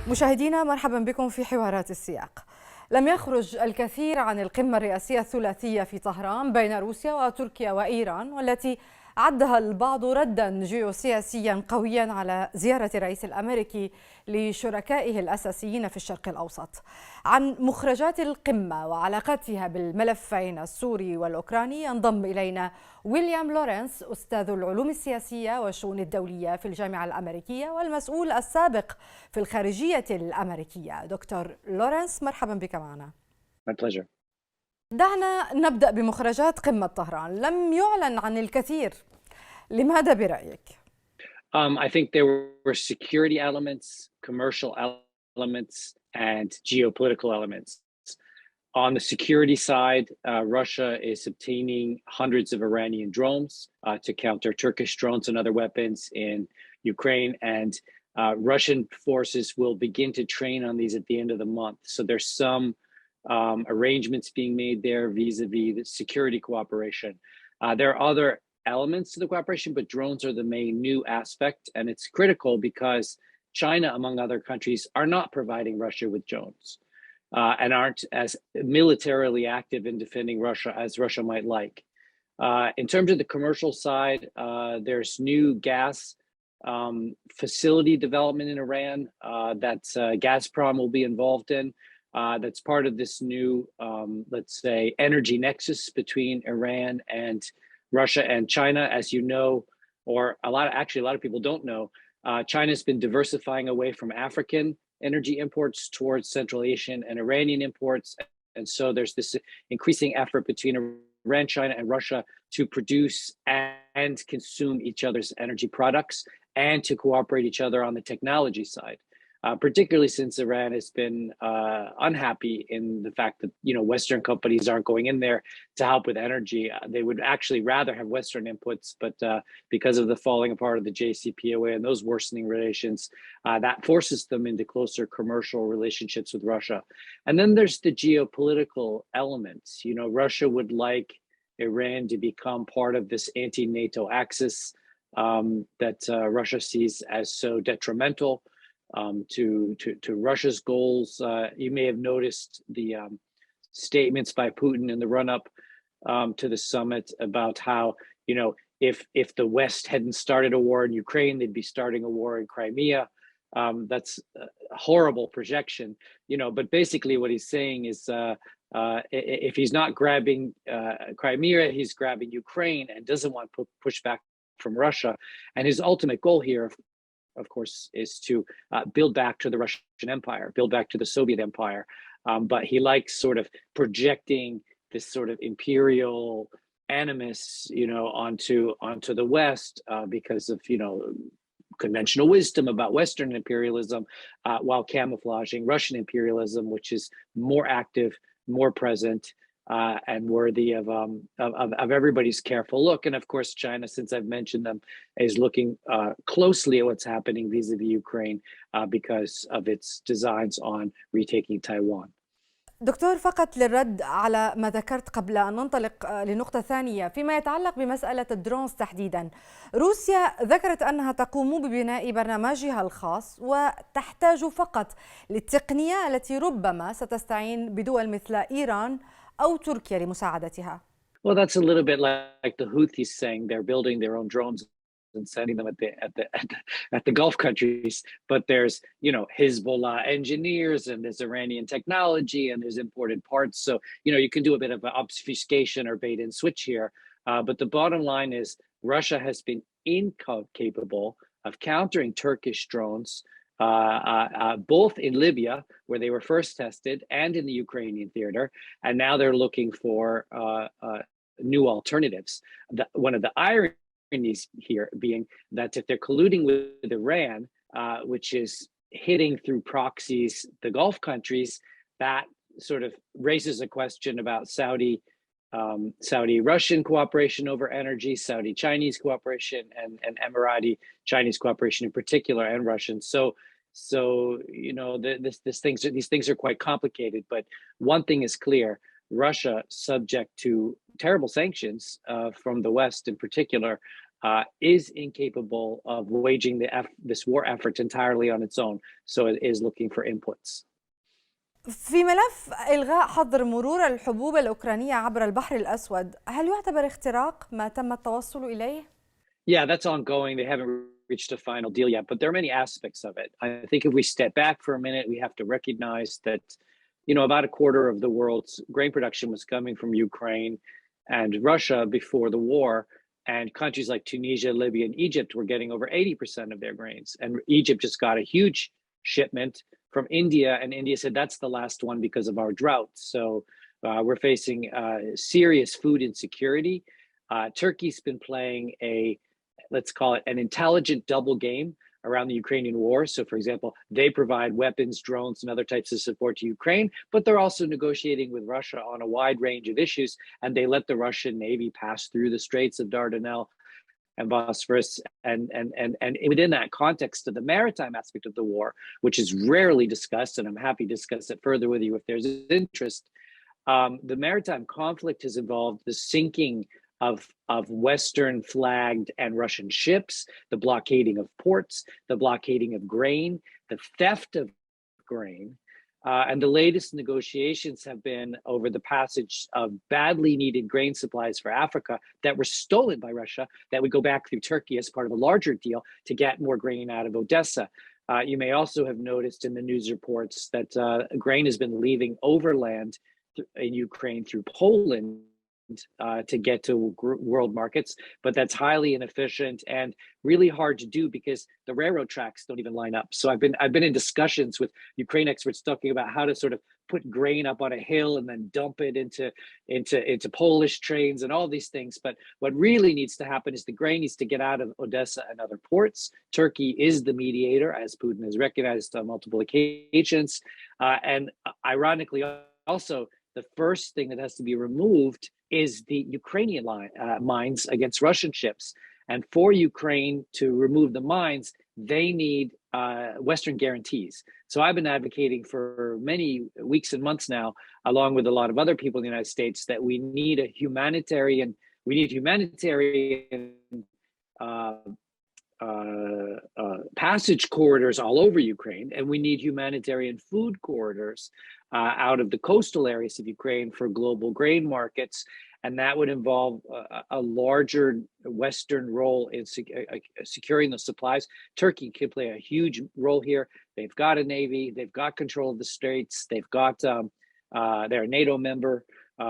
مشاهدينا مرحبا بكم في حوارات السياق. لم يخرج الكثير عن القمة الرئاسية الثلاثية في طهران بين روسيا وتركيا وإيران، والتي عدها البعض ردا جيوسياسيا قويا على زيارة الرئيس الأمريكي لشركائه الأساسيين في الشرق الأوسط. عن مخرجات القمة وعلاقتها بالملفين السوري والأوكراني ينضم إلينا وليام لورانس، أستاذ العلوم السياسية والشؤون الدولية في الجامعة الأمريكية والمسؤول السابق في الخارجية الأمريكية. دكتور لورانس، مرحبا بك معنا. My pleasure. دعنا نبدأ بمخرجات قمة طهران. لم يعلن عن الكثير، لماذا برأيك؟ I think there were security elements, commercial elements, and geopolitical elements. On the security side, Russia is obtaining hundreds of Iranian drones to counter Turkish drones and other weapons in Ukraine, and Russian forces will begin to train on these at the end of the month. So there's some arrangements being made there vis-a-vis the security cooperation. There are other elements to the cooperation, but drones are the main new aspect, and it's critical because China, among other countries, are not providing Russia with drones and aren't as militarily active in defending Russia as Russia might like. In terms of the commercial side, there's new gas facility development in Iran that Gazprom will be involved in. That's part of this new, let's say, energy nexus between Iran and Russia and China. As you know, or a lot of people don't know, China's been diversifying away from African energy imports towards Central Asian and Iranian imports. And so there's this increasing effort between Iran, China, and Russia to produce and consume each other's energy products and to cooperate each other on the technology side. Particularly since Iran has been unhappy in the fact that Western companies aren't going in there to help with energy. They would actually rather have Western inputs, but because of the falling apart of the JCPOA and those worsening relations, that forces them into closer commercial relationships with Russia. And then there's the geopolitical elements. Russia would like Iran to become part of this anti-NATO axis that Russia sees as so detrimental to Russia's goals. You may have noticed the statements by Putin in the run-up to the summit about how, if the West hadn't started a war in Ukraine, they'd be starting a war in Crimea. That's a horrible projection, but basically what he's saying is if he's not grabbing Crimea, he's grabbing Ukraine and doesn't want pushback from Russia. And his ultimate goal here, of course, is to build back to the Russian Empire, build back to the Soviet Empire. But he likes sort of projecting this sort of imperial animus, onto the West because of, conventional wisdom about Western imperialism, while camouflaging Russian imperialism, which is more active, more present, and worthy of everybody's careful look. And of course, China, since I've mentioned them, is looking closely at what's happening vis-a-vis Ukraine because of its designs on retaking Taiwan. دكتور، فقط للرد على ما ذكرت قبل أن ننطلق لنقطة ثانية فيما يتعلق بمسألة الدرونز تحديدا. روسيا ذكرت أنها تقوم ببناء برنامجها الخاص وتحتاج فقط للتقنية التي ربما ستستعين بدول مثل إيران أو تركيا لمساعدتها. Well, that's a little bit like the Houthis saying they're building their own drones and sending them at the Gulf countries. But there's Hezbollah engineers and there's Iranian technology and there's imported parts. So you can do a bit of an obfuscation or bait and switch here. But the bottom line is Russia has been incapable of countering Turkish drones. Both in Libya, where they were first tested, and in the Ukrainian theater, and now they're looking for new alternatives. One of the ironies here being that if they're colluding with Iran, which is hitting through proxies the Gulf countries, that sort of raises a question about Saudi-Russian cooperation over energy, Saudi-Chinese cooperation, and Emirati-Chinese cooperation in particular, and Russian. So these things are quite complicated. But one thing is clear: Russia, subject to terrible sanctions from the West in particular, is incapable of waging this war effort entirely on its own. So it is looking for inputs. في ملف إلغاء حظر مرور الحبوب الأوكرانية عبر البحر الأسود، هل يعتبر اختراق ما تم التوصل إليه؟ Yeah, that's ongoing. They haven't reached a final deal yet, but there are many aspects of it. I think if we step back for a minute, we have to recognize that, about a quarter of the world's grain production was coming from Ukraine and Russia before the war. And countries like Tunisia, Libya, and Egypt were getting over 80% of their grains. And Egypt just got a huge shipment from India, and India said that's the last one because of our drought. So we're facing serious food insecurity. Turkey's been playing let's call it an intelligent double game around the Ukrainian war. So, for example, they provide weapons, drones, and other types of support to Ukraine, but they're also negotiating with Russia on a wide range of issues, and they let the Russian Navy pass through the Straits of Dardanelles and Bosphorus. And within that context of the maritime aspect of the war, which is rarely discussed, and I'm happy to discuss it further with you if there's interest, the maritime conflict has involved the sinking of Western flagged and Russian ships, the blockading of ports, the blockading of grain, the theft of grain. And the latest negotiations have been over the passage of badly needed grain supplies for Africa that were stolen by Russia that would go back through Turkey as part of a larger deal to get more grain out of Odessa. You may also have noticed in the news reports that grain has been leaving overland in Ukraine through Poland to get to world markets, but that's highly inefficient and really hard to do because the railroad tracks don't even line up. So I've been in discussions with Ukraine experts talking about how to sort of put grain up on a hill and then dump it into Polish trains and all these things. But what really needs to happen is the grain needs to get out of Odessa and other ports. Turkey is the mediator, as Putin has recognized on multiple occasions. And ironically, also, the first thing that has to be removed is the Ukrainian mines against Russian ships. And for Ukraine to remove the mines, they need Western guarantees. So I've been advocating for many weeks and months now, along with a lot of other people in the United States, that we need humanitarian passage corridors all over Ukraine, and we need humanitarian food corridors out of the coastal areas of Ukraine for global grain markets. And that would involve a larger Western role in securing the supplies. Turkey can play a huge role here. They've got a navy, they've got control of the straits, they've got, they're a NATO member.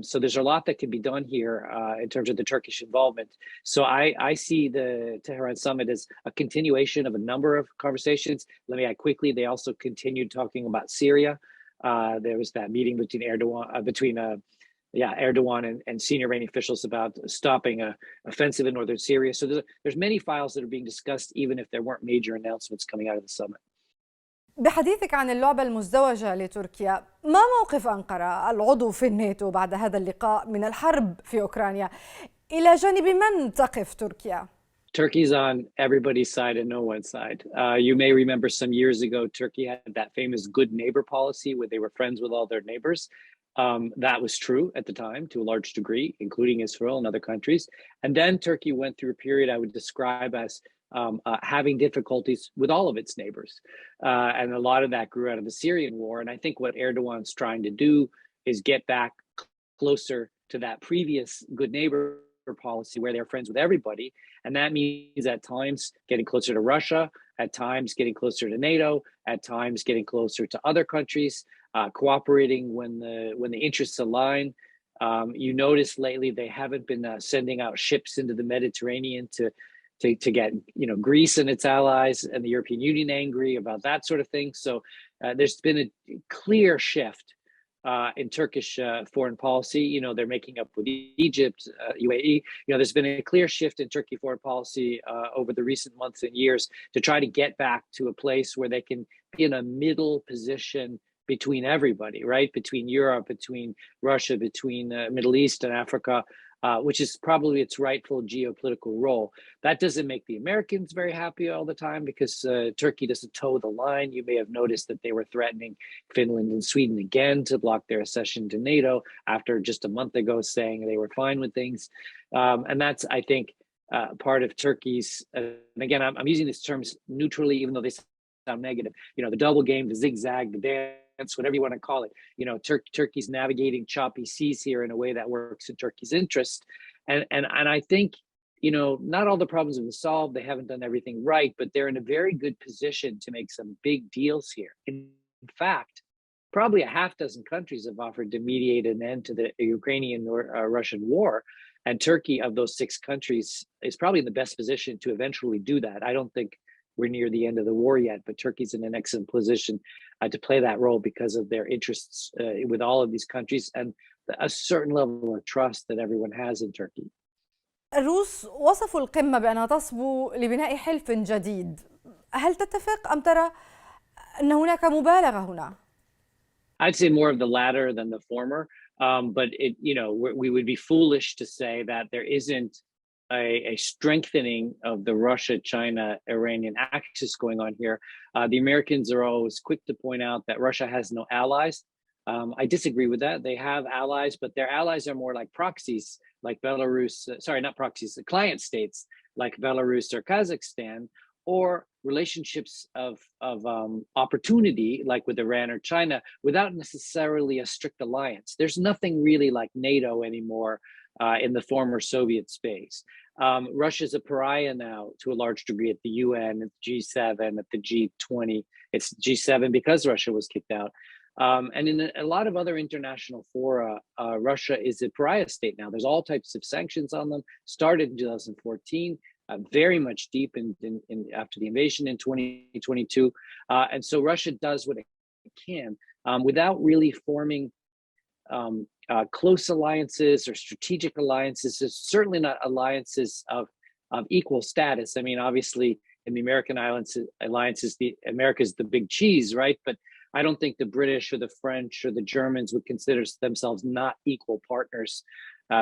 So there's a lot that can be done here in terms of the Turkish involvement. So I see the Tehran summit as a continuation of a number of conversations. Let me add quickly, they also continued talking about Syria. There was that meeting between Erdogan and senior Iranian officials about stopping an offensive in northern Syria. So there's many files that are being discussed, even if there weren't major announcements coming out of the summit. بحديثك عن اللعبة المزدوجة لتركيا، ما موقف أنقرة العضو في الناتو بعد هذا اللقاء من الحرب في أوكرانيا؟ إلى جانب من تقف تركيا؟ Turkey's on everybody's side and no one's side. You may remember some years ago, Turkey had that famous good neighbor policy where they were friends with all their neighbors. That was true at the time to a large degree, including Israel and other countries. And then Turkey went through a period I would describe as having difficulties with all of its neighbors. And a lot of that grew out of the Syrian war. And I think what Erdogan's trying to do is get back closer to that previous good neighbor policy where they're friends with everybody. And that means at times getting closer to Russia, at times getting closer to NATO, at times getting closer to other countries, cooperating when the interests align. You notice lately they haven't been sending out ships into the Mediterranean to get Greece and its allies and the European Union angry about that sort of thing. So there's been a clear shift in Turkish foreign policy. They're making up with Egypt, UAE. There's been a clear shift in Turkey foreign policy over the recent months and years to try to get back to a place where they can be in a middle position between everybody, right? Between Europe, between Russia, between the Middle East and Africa, which is probably its rightful geopolitical role. That doesn't make the Americans very happy all the time because Turkey doesn't toe the line. You may have noticed that they were threatening Finland and Sweden again to block their accession to NATO after just a month ago saying they were fine with things. And that's, I think, part of Turkey's, and again, I'm using these terms neutrally, even though they sound negative, the double game, the zigzag, the dance, whatever you want to call it. Turkey's navigating choppy seas here in a way that works in Turkey's interest. And I think, not all the problems have been solved. They haven't done everything right, but they're in a very good position to make some big deals here. In fact, probably a half dozen countries have offered to mediate an end to the Ukrainian-Russian war. And Turkey, of those 6 countries, is probably in the best position to eventually do that. I don't think we're near the end of the war yet, but Turkey's in an excellent position to play that role because of their interests with all of these countries and a certain level of trust that everyone has in Turkey. الروس وصفوا القمة بأنها تصبو لبناء حلف جديد. هل تتفق أم ترى أن هناك مبالغة هنا؟ I'd say more of the latter than the former. But we would be foolish to say that there isn't a strengthening of the Russia-China-Iranian axis going on here. The Americans are always quick to point out that Russia has no allies. I disagree with that. They have allies, but their allies are more like proxies, like Belarus. Sorry, not proxies, the client states like Belarus or Kazakhstan, or relationships of opportunity, like with Iran or China, without necessarily a strict alliance. There's nothing really like NATO anymore in the former Soviet space. Russia's a pariah now to a large degree at the UN, at the G7, at the G20. It's G7 because Russia was kicked out. And in a lot of other international fora, Russia is a pariah state now. There's all types of sanctions on them, started in 2014. Very much deepened in after the invasion in 2022. And so Russia does what it can without really forming close alliances or strategic alliances. It's certainly not alliances of equal status. I mean, obviously, in the American alliances, America's the big cheese, right? But I don't think the British or the French or the Germans would consider themselves not equal partners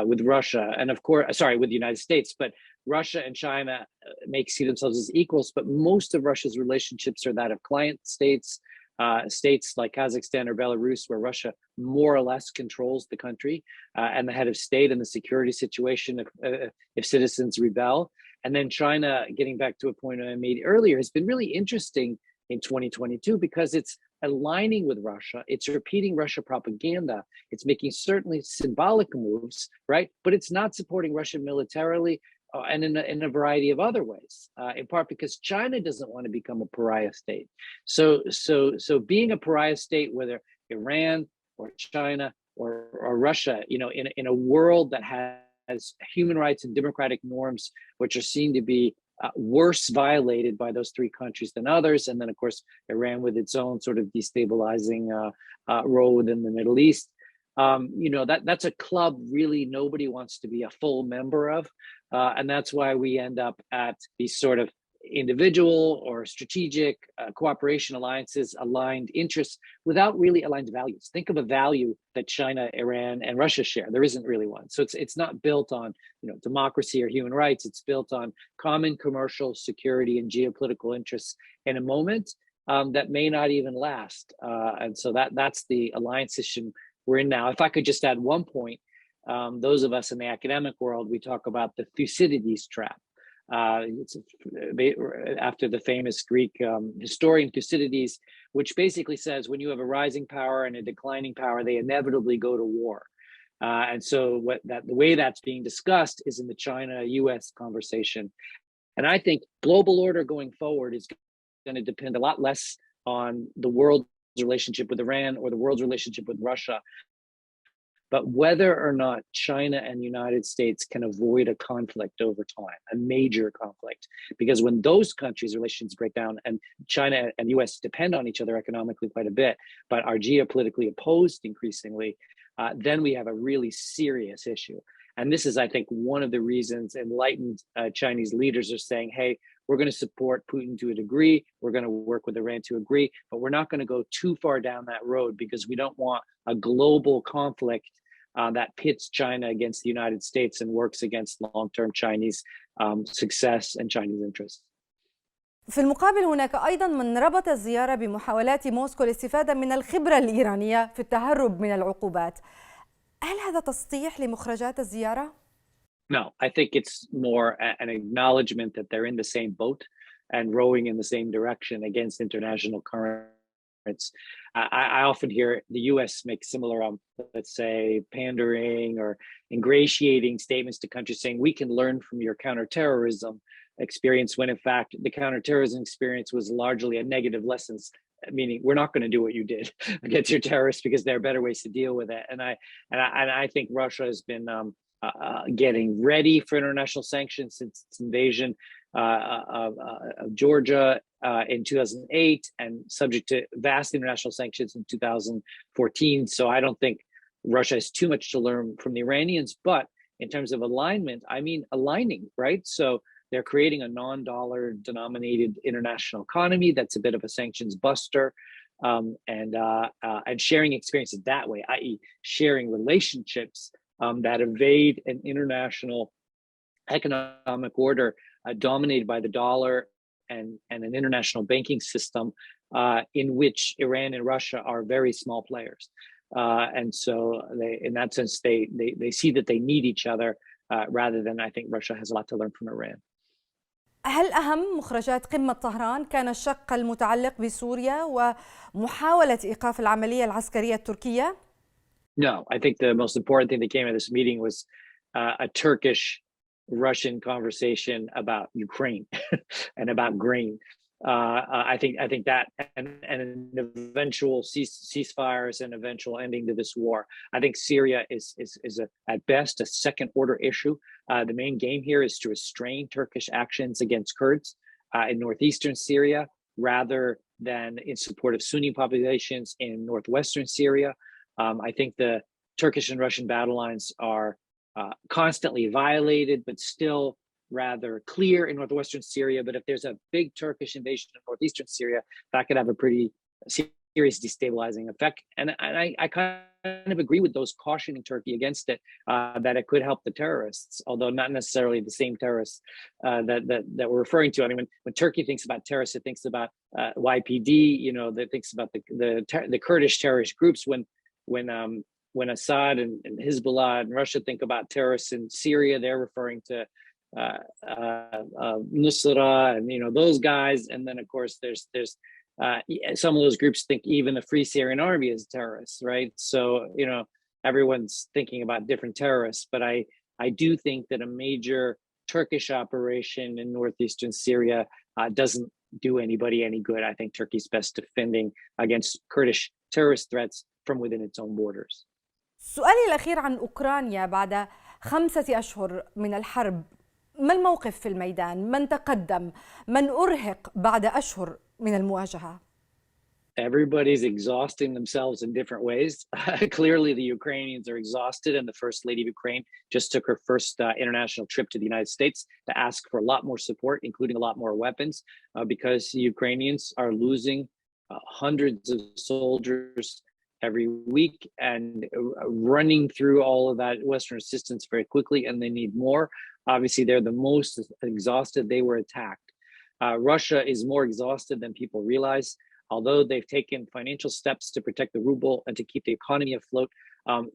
with Russia. And of course, with the United States. But Russia and China see themselves as equals, but most of Russia's relationships are that of client states, states like Kazakhstan or Belarus, where Russia more or less controls the country and the head of state and the security situation if citizens rebel. And then China, getting back to a point I made earlier, has been really interesting in 2022 because it's aligning with Russia. It's repeating Russia propaganda. It's making certainly symbolic moves, right? But it's not supporting Russia militarily and in a variety of other ways, in part because China doesn't want to become a pariah state. So being a pariah state, whether Iran or China or Russia, in a world that has human rights and democratic norms, which are seen to be worse violated by those 3 countries than others, and then of course Iran with its own sort of destabilizing role within the Middle East. That's a club really nobody wants to be a full member of. And that's why we end up at these sort of individual or strategic cooperation alliances, aligned interests, without really aligned values. Think of a value that China, Iran, and Russia share. There isn't really one. So it's not built on democracy or human rights. It's built on common commercial security and geopolitical interests in a moment that may not even last. And so that's the alliance system we're in now. If I could just add one point, those of us in the academic world, we talk about the Thucydides trap. It's after the famous Greek historian Thucydides, which basically says when you have a rising power and a declining power, they inevitably go to war. And so the way that's being discussed is in the China-US conversation. And I think global order going forward is going to depend a lot less on the world's relationship with Iran or the world's relationship with Russia, but whether or not China and the United States can avoid a conflict over time, a major conflict. Because when those countries' relations break down, and China and the US depend on each other economically quite a bit, but are geopolitically opposed increasingly, then we have a really serious issue. And this is, I think, one of the reasons enlightened Chinese leaders are saying, hey, we're going to support Putin to a degree. We're going to work with Iran to agree, but we're not going to go too far down that road because we don't want a global conflict that pits China against the United States and works against long-term Chinese success and Chinese interests. في المقابل هناك أيضا من ربط الزيارة بمحاولات موسكو الاستفادة من الخبرة الإيرانية في التهرب من العقوبات. هل هذا تسطيح لمخرجات الزيارة؟ No, I think it's more an acknowledgement that they're in the same boat and rowing in the same direction against international currents. I often hear the US make similar, let's say, pandering or ingratiating statements to countries saying, we can learn from your counterterrorism experience, when in fact the counterterrorism experience was largely a negative lessons, meaning we're not going to do what you did against your terrorists because there are better ways to deal with it. And I think Russia has been getting ready for international sanctions since its invasion of Georgia in 2008 and subject to vast international sanctions in 2014. So I don't think Russia has too much to learn from the Iranians, but in terms of alignment, I mean aligning, right? So they're creating a non-dollar denominated international economy that's a bit of a sanctions buster, and sharing experiences that way, i.e. sharing relationships that evade an international economic order dominated by the dollar and an international banking system in which Iran and Russia are very small players. And so they, in that sense, they see that they need each other rather than, I think Russia has a lot to learn from Iran. هل أهم مخرجات قمة طهران كان الشق المتعلق بسوريا ومحاولة إيقاف العملية العسكرية التركية؟ No, I think the most important thing that came out of this meeting was a Turkish-Russian conversation about Ukraine and about grain. I think that and an eventual ceasefires and eventual ending to this war. I think Syria is at best a second order issue. The main game here is to restrain Turkish actions against Kurds in northeastern Syria rather than in support of Sunni populations in northwestern Syria. I think the Turkish and Russian battle lines are constantly violated, but still rather clear in northwestern Syria. But if there's a big Turkish invasion of northeastern Syria, that could have a pretty serious destabilizing effect. And I kind of agree with those cautioning Turkey against it, that it could help the terrorists, although not necessarily the same terrorists that we're referring to. I mean, when Turkey thinks about terrorists, it thinks about YPD, you know, that thinks about the Kurdish terrorist groups. When Assad and Hezbollah and Russia think about terrorists in Syria, they're referring to Nusra and, you know, those guys. And then of course there's some of those groups think even the Free Syrian Army is terrorists, right? So, you know, everyone's thinking about different terrorists, but I do think that a major Turkish operation in northeastern Syria doesn't do anybody any good. I think Turkey's best defending against Kurdish terrorist threats from within its own borders. سؤالي الأخير عن أوكرانيا بعد 5 أشهر من الحرب، ما الموقف في الميدان؟ من تقدم؟ من أرهق بعد أشهر من المواجهة؟ Everybody's exhausting themselves in different ways. Clearly, the Ukrainians are exhausted, and the First Lady of Ukraine just took her first international trip to the United States to ask for a lot more support, including a lot more weapons, because the Ukrainians are losing hundreds of soldiers every week and running through all of that Western assistance very quickly, and they need more. Obviously, they're the most exhausted. They were attacked. Russia is more exhausted than people realize. Although they've taken financial steps to protect the ruble and to keep the economy afloat,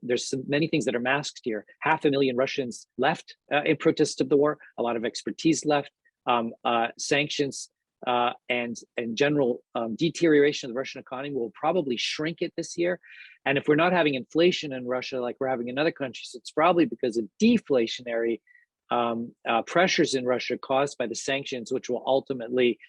there's many things that are masked here. 500,000 Russians left in protest of the war. A lot of expertise left. Sanctions and general deterioration of the Russian economy will probably shrink it this year. And if we're not having inflation in Russia like we're having in other countries, it's probably because of deflationary pressures in Russia caused by the sanctions, which will ultimately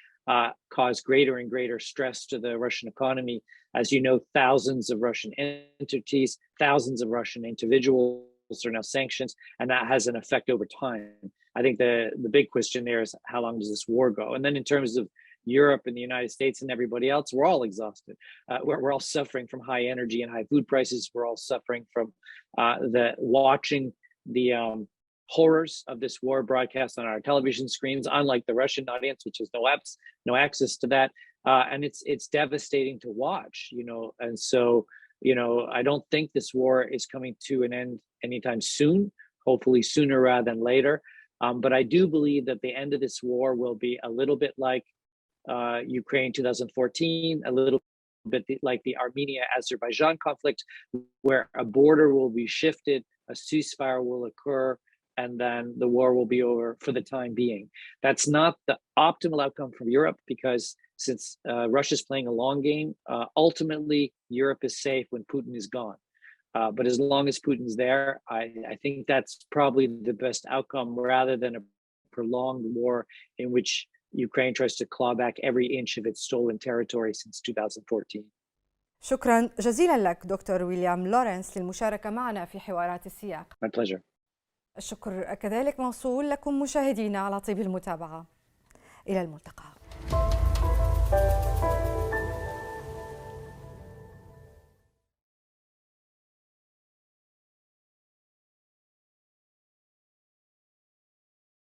cause greater and greater stress to the Russian economy. As you know, thousands of Russian entities, thousands of Russian individuals are now sanctioned, and that has an effect over time. I think the big question there is how long does this war go? And then in terms of Europe and the United States and everybody else, we're all exhausted. We're all suffering from high energy and high food prices. We're all suffering from watching the horrors of this war broadcast on our television screens, unlike the Russian audience, which has no access to that. And it's devastating to watch, you know. And so, you know, I don't think this war is coming to an end anytime soon, hopefully sooner rather than later. But I do believe that the end of this war will be a little bit like Ukraine 2014, a little bit like the Armenia-Azerbaijan conflict, where a border will be shifted, a ceasefire will occur, and then the war will be over for the time being. That's not the optimal outcome from Europe because since Russia's playing a long game, ultimately Europe is safe when Putin is gone. But as long as Putin's there, I think that's probably the best outcome rather than a prolonged war in which Ukraine tries to claw back every inch of its stolen territory since 2014. شكرا جزيلا لك دكتور ويليام لورانس للمشاركة معنا في حوارات السياق. My pleasure. الشكر كذلك موصول لكم مشاهدينا على طيب المتابعة. إلى الملتقى.